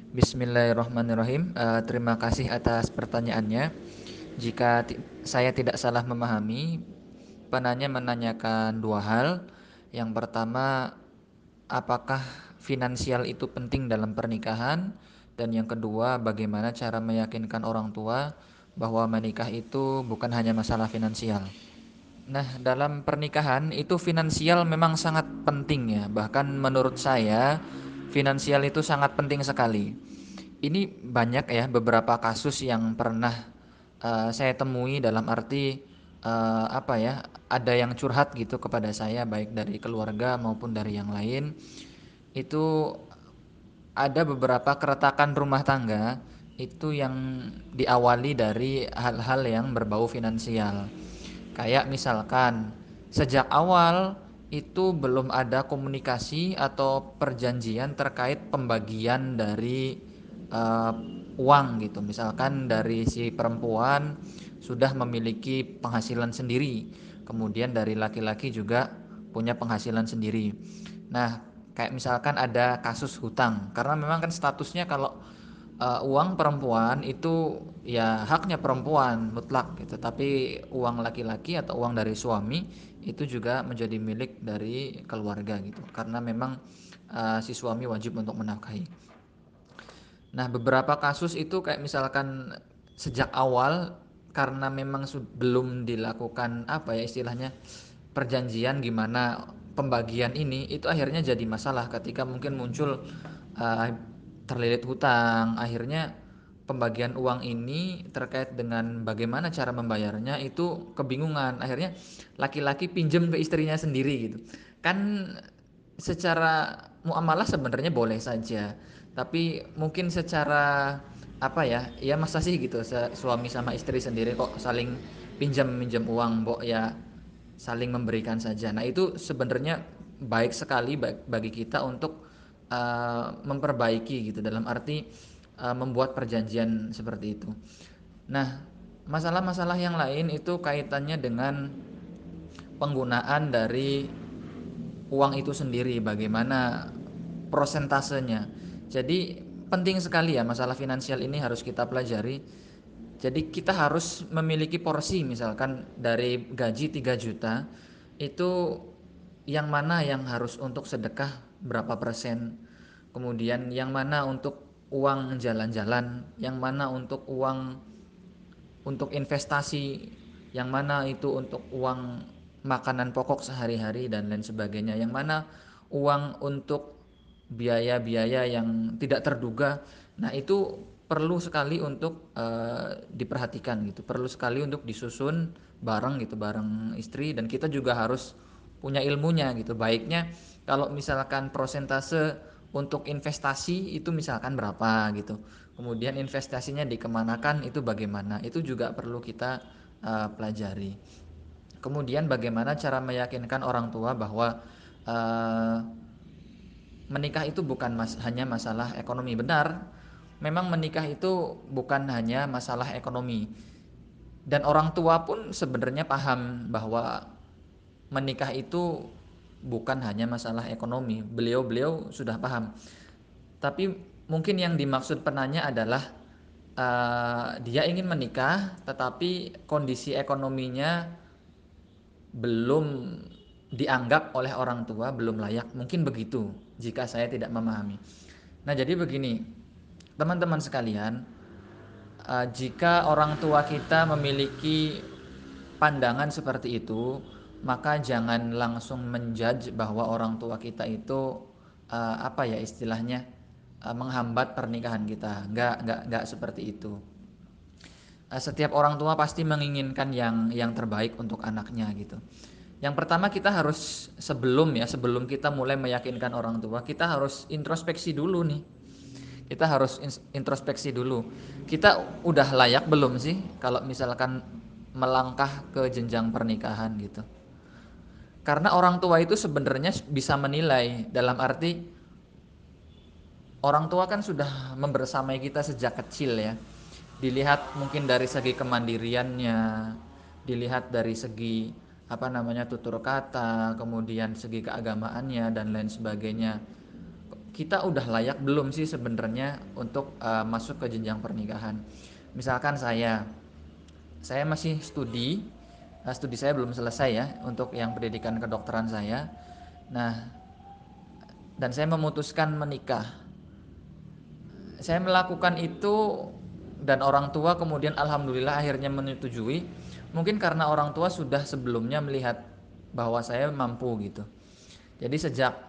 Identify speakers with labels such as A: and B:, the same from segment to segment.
A: Bismillahirrahmanirrahim. Terima kasih atas pertanyaannya. Jika saya tidak salah memahami, penanya menanyakan dua hal. Yang pertama, apakah finansial itu penting dalam pernikahan? Dan yang kedua, bagaimana cara meyakinkan orang tua bahwa menikah itu bukan hanya masalah finansial. Nah, dalam pernikahan itu finansial memang sangat penting ya. Bahkan menurut saya, finansial itu sangat penting sekali. Ini banyak ya beberapa kasus yang pernah saya temui, dalam arti apa ya, ada yang curhat gitu kepada saya baik dari keluarga maupun dari yang lain. Itu ada beberapa keretakan rumah tangga itu yang diawali dari hal-hal yang berbau finansial. Kayak misalkan sejak awal itu belum ada komunikasi atau perjanjian terkait pembagian dari eh, uang gitu. Misalkan dari si perempuan sudah memiliki penghasilan sendiri, kemudian dari laki-laki juga punya penghasilan sendiri. Nah, kayak misalkan ada kasus hutang, karena memang kan statusnya kalau uang perempuan itu ya haknya perempuan mutlak gitu, tapi uang laki-laki atau uang dari suami itu juga menjadi milik dari keluarga gitu, karena memang si suami wajib untuk menafkahi. Nah, beberapa kasus itu kayak misalkan sejak awal karena memang belum dilakukan apa ya istilahnya perjanjian gimana pembagian ini, itu akhirnya jadi masalah ketika mungkin muncul uh, terlilit hutang. Akhirnya pembagian uang ini terkait dengan bagaimana cara membayarnya itu kebingungan. Akhirnya laki-laki pinjem ke istrinya sendiri gitu. Kan secara muamalah sebenarnya boleh saja, tapi mungkin secara apa ya, ya masa sih gitu suami sama istri sendiri kok saling pinjam minjam uang, mbok ya saling memberikan saja. Nah, itu sebenarnya baik sekali bagi kita untuk memperbaiki gitu, dalam arti membuat perjanjian seperti itu. Nah, masalah-masalah yang lain itu kaitannya dengan penggunaan dari uang itu sendiri, bagaimana prosentasenya. Jadi penting sekali ya, masalah finansial ini harus kita pelajari. Jadi kita harus memiliki porsi, misalkan dari gaji 3 juta itu yang mana yang harus untuk sedekah berapa persen, kemudian yang mana untuk uang jalan-jalan, yang mana untuk uang untuk investasi, yang mana itu untuk uang makanan pokok sehari-hari dan lain sebagainya, yang mana uang untuk biaya-biaya yang tidak terduga. Nah, itu perlu sekali untuk diperhatikan gitu, perlu sekali untuk disusun bareng gitu, bareng istri, dan kita juga harus punya ilmunya gitu. Baiknya kalau misalkan prosentase untuk investasi itu misalkan berapa gitu, kemudian investasinya dikemanakan itu bagaimana, itu juga perlu kita pelajari. Kemudian bagaimana cara meyakinkan orang tua bahwa uh, menikah itu bukan hanya masalah ekonomi. Benar, memang menikah itu bukan hanya masalah ekonomi, dan orang tua pun sebenarnya paham bahwa menikah itu bukan hanya masalah ekonomi. Beliau-beliau sudah paham. Tapi mungkin yang dimaksud penanya adalah dia ingin menikah tetapi kondisi ekonominya belum dianggap oleh orang tua belum layak. Mungkin begitu jika saya tidak memahami. Nah, jadi begini, teman-teman sekalian, jika orang tua kita memiliki pandangan seperti itu, maka jangan langsung menjudge bahwa orang tua kita itu apa ya istilahnya, menghambat pernikahan kita. Nggak seperti itu. Setiap orang tua pasti menginginkan yang terbaik untuk anaknya gitu. Yang pertama kita harus sebelum kita mulai meyakinkan orang tua, kita harus introspeksi dulu nih. Kita harus introspeksi dulu. Kita udah layak belum sih kalau misalkan melangkah ke jenjang pernikahan gitu. Karena orang tua itu sebenarnya bisa menilai, dalam arti orang tua kan sudah membersamai kita sejak kecil ya. Dilihat mungkin dari segi kemandiriannya, dilihat dari segi apa namanya tutur kata, kemudian segi keagamaannya dan lain sebagainya. kita udah layak belum sih sebenarnya untuk masuk ke jenjang pernikahan. Misalkan saya masih studi saya belum selesai ya untuk yang pendidikan kedokteran saya. Nah, dan saya memutuskan menikah. Saya melakukan itu dan orang tua kemudian alhamdulillah akhirnya menyetujui. Mungkin karena orang tua sudah sebelumnya melihat bahwa saya mampu gitu. Jadi sejak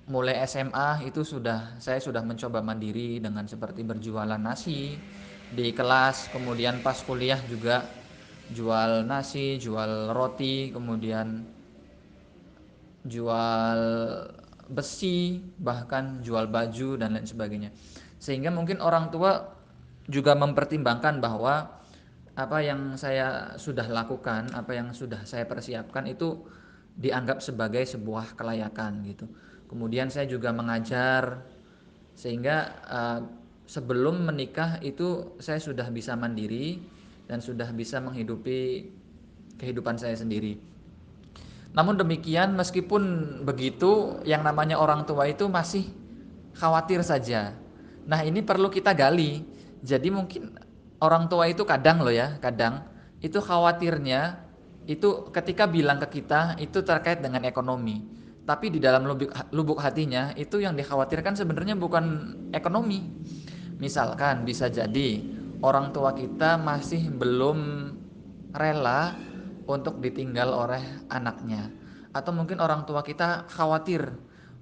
A: mulai SMA itu saya sudah mencoba mandiri dengan seperti berjualan nasi di kelas, kemudian pas kuliah juga jual nasi, jual roti, kemudian jual besi, bahkan jual baju dan lain sebagainya. Sehingga mungkin orang tua juga mempertimbangkan bahwa apa yang saya sudah lakukan, apa yang sudah saya persiapkan itu dianggap sebagai sebuah kelayakan gitu. Kemudian saya juga mengajar sehingga sebelum menikah itu saya sudah bisa mandiri dan sudah bisa menghidupi kehidupan saya sendiri. Namun demikian, meskipun begitu, yang namanya orang tua itu masih khawatir saja. Nah, ini perlu kita gali. Jadi mungkin orang tua itu kadang loh ya, kadang itu khawatirnya itu ketika bilang ke kita itu terkait dengan ekonomi. Tapi di dalam lubuk hatinya itu yang dikhawatirkan sebenarnya bukan ekonomi. Misalkan bisa jadi orang tua kita masih belum rela untuk ditinggal oleh anaknya, atau mungkin orang tua kita khawatir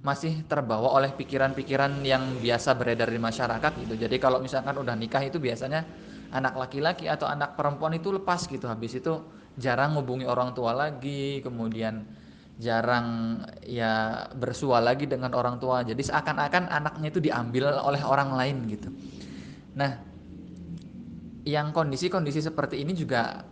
A: masih terbawa oleh pikiran-pikiran yang biasa beredar di masyarakat gitu. Jadi kalau misalkan udah nikah itu biasanya anak laki-laki atau anak perempuan itu lepas gitu, habis itu jarang hubungi orang tua lagi, kemudian jarang ya bersua lagi dengan orang tua. Jadi seakan-akan anaknya itu diambil oleh orang lain gitu. Nah, yang kondisi-kondisi seperti ini juga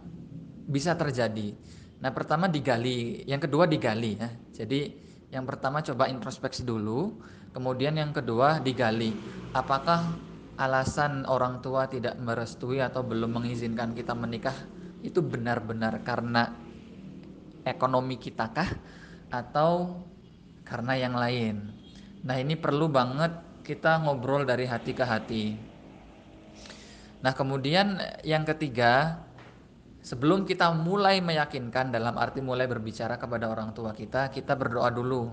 A: bisa terjadi. Nah, pertama digali, yang kedua digali ya. Jadi, yang pertama coba introspeksi dulu, kemudian yang kedua digali. Apakah alasan orang tua tidak merestui atau belum mengizinkan kita menikah itu benar-benar karena ekonomi kita kah atau karena yang lain? Nah, ini perlu banget kita ngobrol dari hati ke hati. Nah, kemudian yang ketiga, sebelum kita mulai meyakinkan dalam arti mulai berbicara kepada orang tua kita, kita berdoa dulu.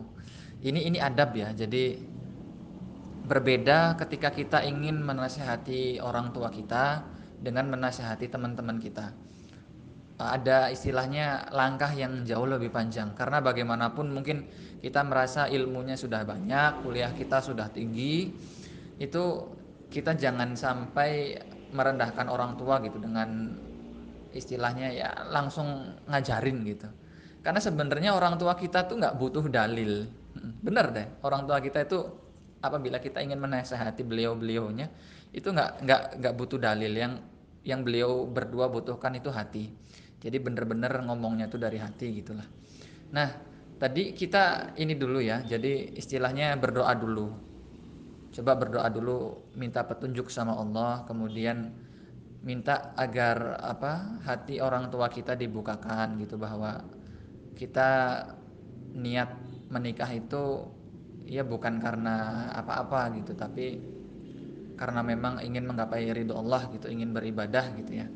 A: Ini adab ya. Jadi berbeda ketika kita ingin menasehati orang tua kita dengan menasehati teman-teman kita. Ada istilahnya langkah yang jauh lebih panjang karena bagaimanapun mungkin kita merasa ilmunya sudah banyak, kuliah kita sudah tinggi, itu kita jangan sampai merendahkan orang tua gitu dengan istilahnya ya langsung ngajarin gitu. Karena sebenarnya orang tua kita tuh nggak butuh dalil. Bener deh, orang tua kita itu apabila kita ingin menasehati beliau-beliaunya itu nggak butuh dalil. Yang beliau berdua butuhkan itu hati. Jadi bener-bener ngomongnya tuh dari hati gitulah. Nah, tadi kita ini dulu ya. Jadi istilahnya berdoa dulu. Coba berdoa dulu, minta petunjuk sama Allah, kemudian minta agar hati orang tua kita dibukakan gitu bahwa kita niat menikah itu ya bukan karena apa-apa gitu, tapi karena memang ingin menggapai ridho Allah gitu, ingin beribadah gitu ya.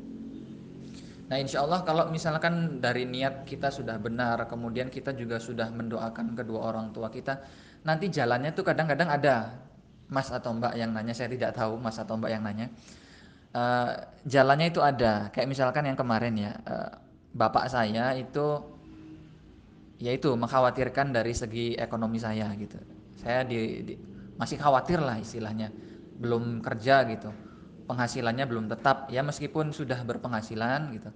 A: Nah, insya Allah kalau misalkan dari niat kita sudah benar, kemudian kita juga sudah mendoakan kedua orang tua kita, nanti jalannya tuh kadang-kadang ada Mas atau Mbak yang nanya, saya tidak tahu Mas atau Mbak yang nanya. Eh, Jalannya itu ada, kayak misalkan yang kemarin ya, bapak saya itu yaitu mengkhawatirkan dari segi ekonomi saya gitu. Saya masih khawatir lah istilahnya, belum kerja gitu, penghasilannya belum tetap ya, meskipun sudah berpenghasilan gitu,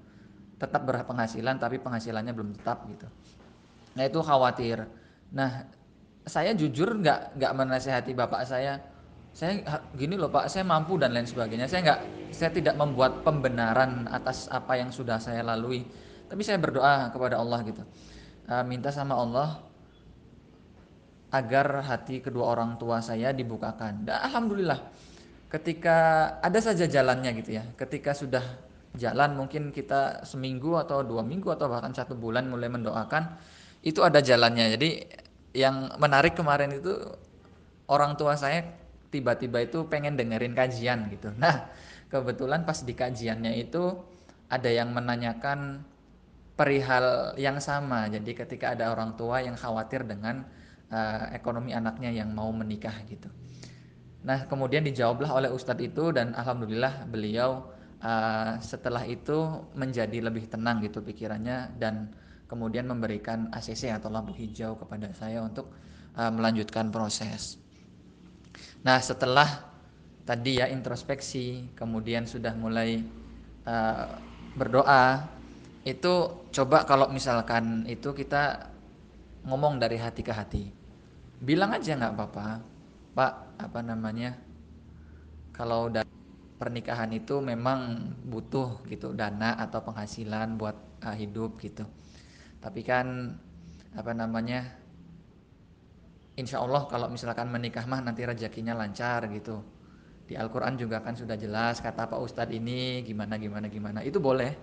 A: tetap berpenghasilan tapi penghasilannya belum tetap gitu. Nah, itu khawatir. Nah, saya jujur nggak menasehati bapak saya gini loh Pak, saya mampu dan lain sebagainya. Saya tidak membuat pembenaran atas apa yang sudah saya lalui. Tapi saya berdoa kepada Allah gitu. Minta sama Allah agar hati kedua orang tua saya dibukakan. Dan alhamdulillah ketika ada saja jalannya gitu ya. Ketika sudah jalan mungkin kita seminggu atau 2 minggu atau bahkan 1 bulan mulai mendoakan, itu ada jalannya. Jadi yang menarik kemarin itu orang tua saya tiba-tiba itu pengen dengerin kajian gitu. Nah, kebetulan pas di kajiannya itu ada yang menanyakan perihal yang sama. Jadi ketika ada orang tua yang khawatir dengan ekonomi anaknya yang mau menikah gitu. Nah, kemudian dijawablah oleh ustadz itu dan alhamdulillah beliau setelah itu menjadi lebih tenang gitu pikirannya dan kemudian memberikan ACC atau lampu hijau kepada saya untuk melanjutkan proses. Nah, setelah tadi ya introspeksi, kemudian sudah mulai uh, berdoa, itu coba kalau misalkan itu kita ngomong dari hati ke hati. Bilang aja nggak apa-apa, Pak, apa namanya, kalau dari pernikahan itu memang butuh gitu dana atau penghasilan buat hidup gitu. Tapi kan apa namanya, insya Allah kalau misalkan menikah mah nanti rezekinya lancar gitu. Di Al-Quran juga kan sudah jelas kata Pak Ustadz ini gimana gimana gimana. Itu boleh.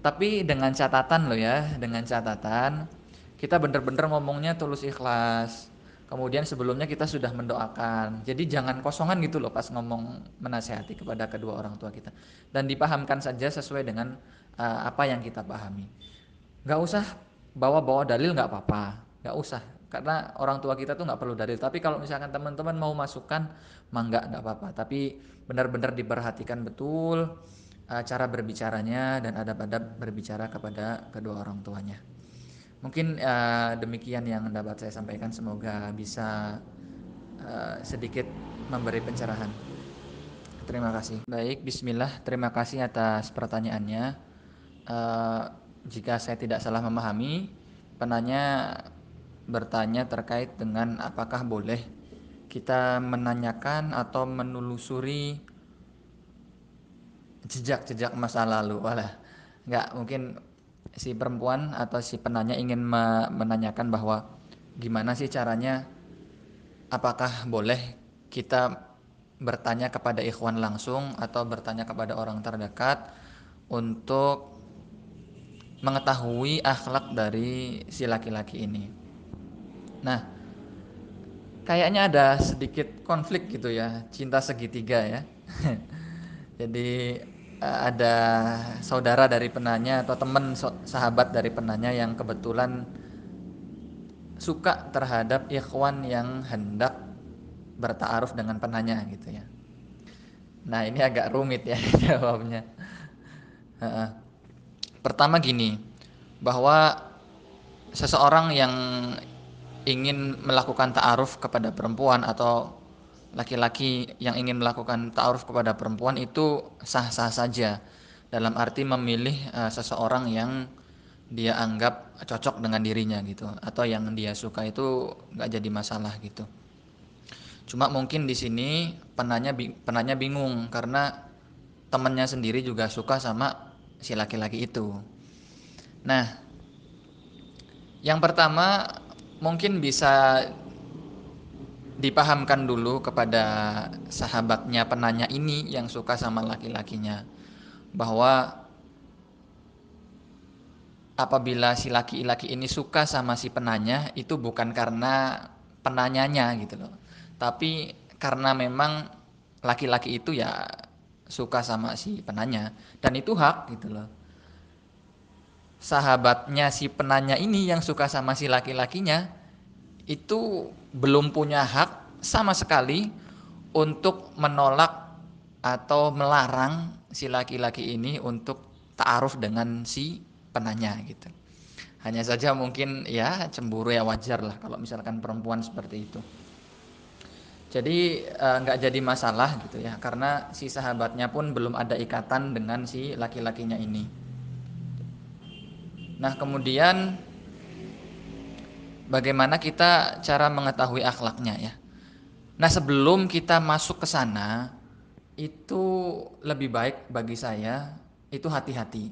A: Tapi dengan catatan loh ya, dengan catatan kita bener-bener ngomongnya tulus ikhlas. Kemudian sebelumnya kita sudah mendoakan. Jadi jangan kosongan gitu loh pas ngomong menasehati kepada kedua orang tua kita. Dan dipahamkan saja sesuai dengan apa yang kita pahami. Nggak usah bawa-bawa dalil, nggak apa-apa, nggak usah, karena orang tua kita tuh nggak perlu dalil. Tapi kalau misalkan teman-teman mau masukkan, mah nggak apa-apa, tapi benar-benar diperhatikan betul cara berbicaranya dan adab-adab berbicara kepada kedua orang tuanya. Mungkin demikian yang dapat saya sampaikan, semoga bisa sedikit memberi pencerahan. Terima kasih. Baik, bismillah, terima kasih atas pertanyaannya. Eh, Jika saya tidak salah memahami, penanya bertanya terkait dengan apakah boleh kita menanyakan atau menelusuri jejak-jejak masa lalu. Walah, nggak mungkin si perempuan atau si penanya ingin menanyakan bahwa gimana sih caranya, apakah boleh kita bertanya kepada ikhwan langsung atau bertanya kepada orang terdekat untuk mengetahui akhlak dari si laki-laki ini. Nah, kayaknya ada sedikit konflik gitu ya, cinta segitiga ya. Jadi ada saudara dari penanya atau teman sahabat dari penanya yang kebetulan suka terhadap ikhwan yang hendak bertaaruf dengan penanya gitu ya. Nah, ini agak rumit ya jawabnya. Pertama gini, bahwa seseorang yang ingin melakukan ta'aruf kepada perempuan atau laki-laki yang ingin melakukan ta'aruf kepada perempuan itu sah-sah saja, dalam arti memilih seseorang yang dia anggap cocok dengan dirinya gitu atau yang dia suka, itu nggak jadi masalah gitu. Cuma mungkin di sini penanya bingung karena temannya sendiri juga suka sama si laki-laki itu. Nah, yang pertama mungkin bisa dipahamkan dulu kepada sahabatnya penanya ini yang suka sama laki-lakinya, bahwa apabila si laki-laki ini suka sama si penanya itu bukan karena penanyanya gitu loh, tapi karena memang laki-laki itu ya suka sama si penanya dan itu hak gitu loh. Sahabatnya si penanya ini yang suka sama si laki-lakinya itu belum punya hak sama sekali untuk menolak atau melarang si laki-laki ini untuk ta'aruf dengan si penanya gitu. Hanya saja mungkin ya cemburu, ya wajar lah kalau misalkan perempuan seperti itu. Jadi nggak jadi masalah gitu ya, karena si sahabatnya pun belum ada ikatan dengan si laki-lakinya ini. Nah, kemudian bagaimana kita cara mengetahui akhlaknya ya. Nah, sebelum kita masuk ke sana, itu lebih baik bagi saya itu hati-hati.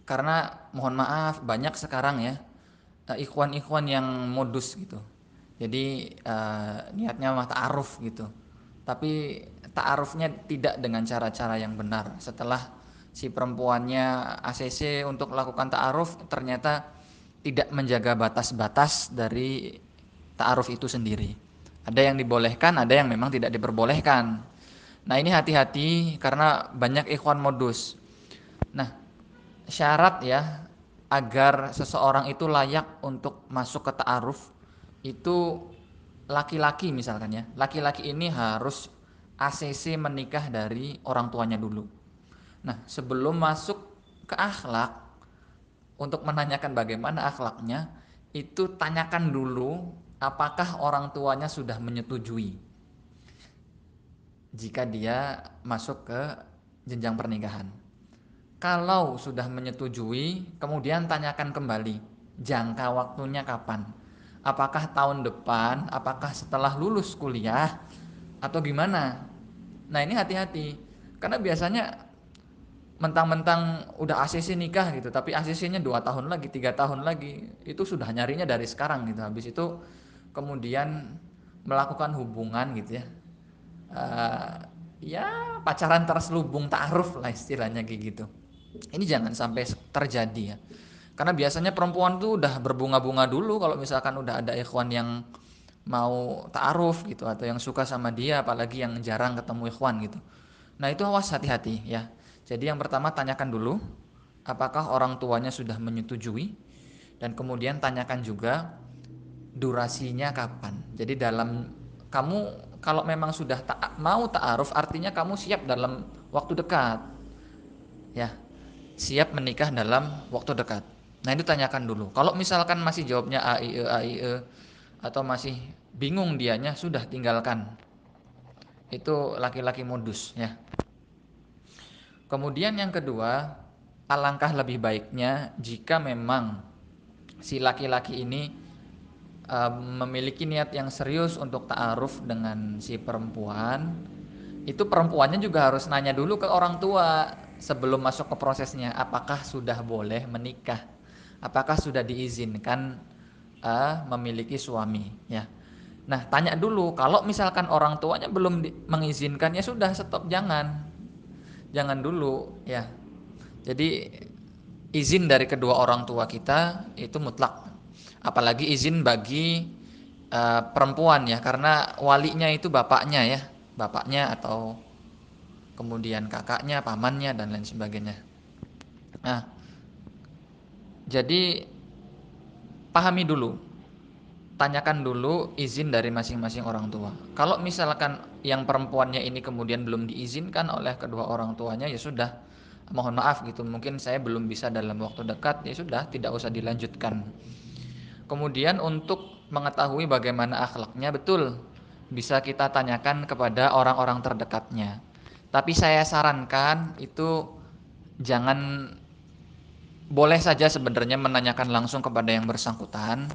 A: Karena mohon maaf banyak sekarang ya ikhwan-ikhwan yang modus gitu. Jadi niatnya mah ta'aruf gitu. Tapi ta'arufnya tidak dengan cara-cara yang benar. Setelah si perempuannya ACC untuk melakukan ta'aruf, ternyata tidak menjaga batas-batas dari ta'aruf itu sendiri. Ada yang dibolehkan, ada yang memang tidak diperbolehkan. Nah, ini hati-hati karena banyak ikhwan modus. Nah, syarat ya agar seseorang itu layak untuk masuk ke ta'aruf itu laki-laki misalkan ya. Laki-laki ini harus ACC menikah dari orang tuanya dulu. Nah, sebelum masuk ke akhlak, untuk menanyakan bagaimana akhlaknya, itu tanyakan dulu apakah orang tuanya sudah menyetujui jika dia masuk ke jenjang pernikahan. Kalau sudah menyetujui, kemudian tanyakan kembali jangka waktunya kapan. Apakah tahun depan, apakah setelah lulus kuliah, atau gimana? Nah, ini hati-hati. Karena biasanya mentang-mentang udah ACC nikah gitu, tapi ACC-nya 2 tahun lagi, 3 tahun lagi, itu sudah nyarinya dari sekarang gitu. Habis itu kemudian melakukan hubungan gitu ya. Eh, ya pacaran terselubung ta'aruf lah istilahnya kayak gitu. Ini jangan sampai terjadi ya. Karena biasanya perempuan tuh udah berbunga-bunga dulu kalau misalkan udah ada ikhwan yang mau ta'aruf gitu atau yang suka sama dia, apalagi yang jarang ketemu ikhwan gitu. Nah, itu awas hati-hati ya. Jadi yang pertama tanyakan dulu apakah orang tuanya sudah menyetujui, dan kemudian tanyakan juga durasinya kapan. Jadi dalam kamu kalau memang sudah mau ta'aruf artinya kamu siap dalam waktu dekat ya. Siap menikah dalam waktu dekat. Nah, itu tanyakan dulu. Kalau misalkan masih jawabnya AIE atau masih bingung dianya, sudah tinggalkan. Itu laki-laki modus ya. Kemudian yang kedua, alangkah lebih baiknya jika memang si laki-laki ini memiliki niat yang serius untuk ta'aruf dengan si perempuan, itu perempuannya juga harus nanya dulu ke orang tua sebelum masuk ke prosesnya, apakah sudah boleh menikah, apakah sudah diizinkan memiliki suami ya. Nah, tanya dulu, kalau misalkan orang tuanya belum mengizinkan ya sudah stop, jangan dulu ya. Jadi izin dari kedua orang tua kita itu mutlak. Apalagi izin bagi perempuan ya, karena walinya itu bapaknya ya, bapaknya atau kemudian kakaknya, pamannya dan lain sebagainya. Nah, jadi pahami dulu, tanyakan dulu izin dari masing-masing orang tua. Kalau misalkan yang perempuannya ini kemudian belum diizinkan oleh kedua orang tuanya, ya sudah, mohon maaf gitu, mungkin saya belum bisa dalam waktu dekat, ya sudah, tidak usah dilanjutkan. Kemudian untuk mengetahui bagaimana akhlaknya, betul, bisa kita tanyakan kepada orang-orang terdekatnya. Tapi saya sarankan itu jangan, boleh saja sebenarnya menanyakan langsung kepada yang bersangkutan.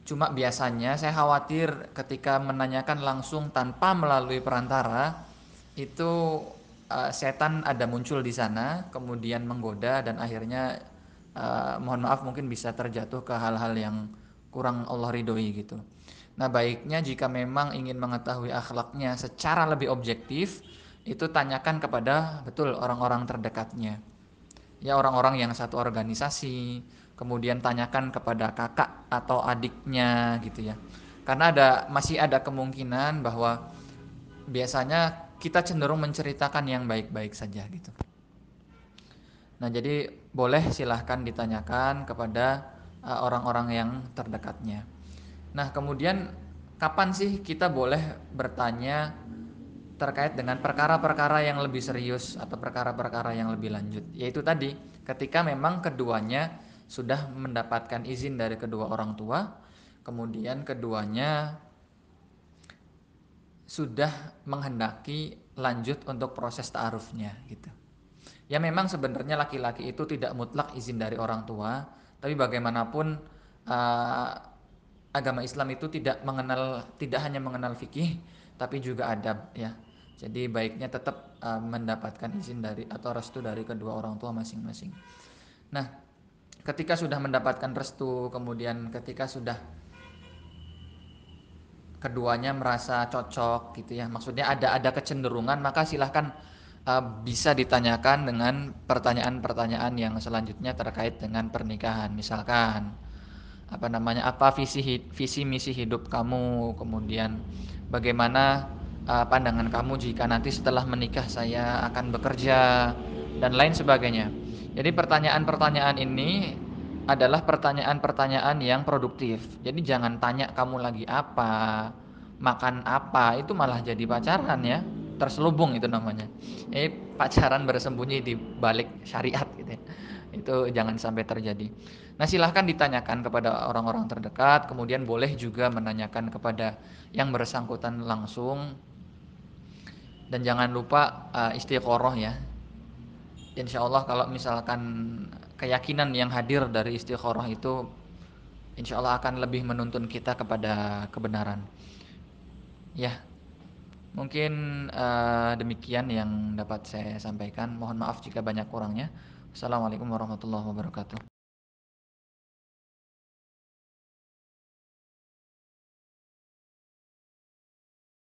A: Cuma biasanya saya khawatir ketika menanyakan langsung tanpa melalui perantara, itu setan ada muncul di sana, kemudian menggoda dan akhirnya mohon maaf mungkin bisa terjatuh ke hal-hal yang kurang Allah ridhoi gitu. Nah, baiknya jika memang ingin mengetahui akhlaknya secara lebih objektif, itu tanyakan kepada betul orang-orang terdekatnya. Ya, orang-orang yang satu organisasi, kemudian tanyakan kepada kakak atau adiknya gitu ya. Karena masih ada kemungkinan bahwa biasanya kita cenderung menceritakan yang baik-baik saja gitu. Nah, jadi boleh silahkan ditanyakan kepada orang-orang yang terdekatnya. Nah, kemudian kapan sih kita boleh bertanya terkait dengan perkara-perkara yang lebih serius atau perkara-perkara yang lebih lanjut? Yaitu tadi, ketika memang keduanya sudah mendapatkan izin dari kedua orang tua, kemudian keduanya sudah menghendaki lanjut untuk proses ta'arufnya gitu. Ya memang sebenarnya laki-laki itu tidak mutlak izin dari orang tua, tapi bagaimanapun uh, agama Islam itu tidak hanya mengenal fikih, tapi juga adab ya. Jadi baiknya tetap mendapatkan izin dari atau restu dari kedua orang tua masing-masing. Nah, ketika sudah mendapatkan restu, kemudian ketika sudah keduanya merasa cocok gitu ya, maksudnya ada kecenderungan, maka silahkan bisa ditanyakan dengan pertanyaan-pertanyaan yang selanjutnya terkait dengan pernikahan. Misalkan apa namanya, apa visi misi hidup kamu, kemudian bagaimana pandangan kamu jika nanti setelah menikah saya akan bekerja dan lain sebagainya. Jadi pertanyaan-pertanyaan ini adalah pertanyaan-pertanyaan yang produktif. Jadi jangan tanya kamu lagi apa, makan apa, itu malah jadi pacaran ya. Terselubung itu namanya. Pacaran bersembunyi di balik syariat gitu ya. Itu jangan sampai terjadi. Nah, silahkan ditanyakan kepada orang-orang terdekat, kemudian boleh juga menanyakan kepada yang bersangkutan langsung, dan jangan lupa istiqoroh ya. Insya Allah kalau misalkan keyakinan yang hadir dari istiqoroh itu, insya Allah akan lebih menuntun kita kepada kebenaran. Ya, mungkin demikian yang dapat saya sampaikan. Mohon maaf jika banyak kurangnya. Assalamualaikum warahmatullahi wabarakatuh.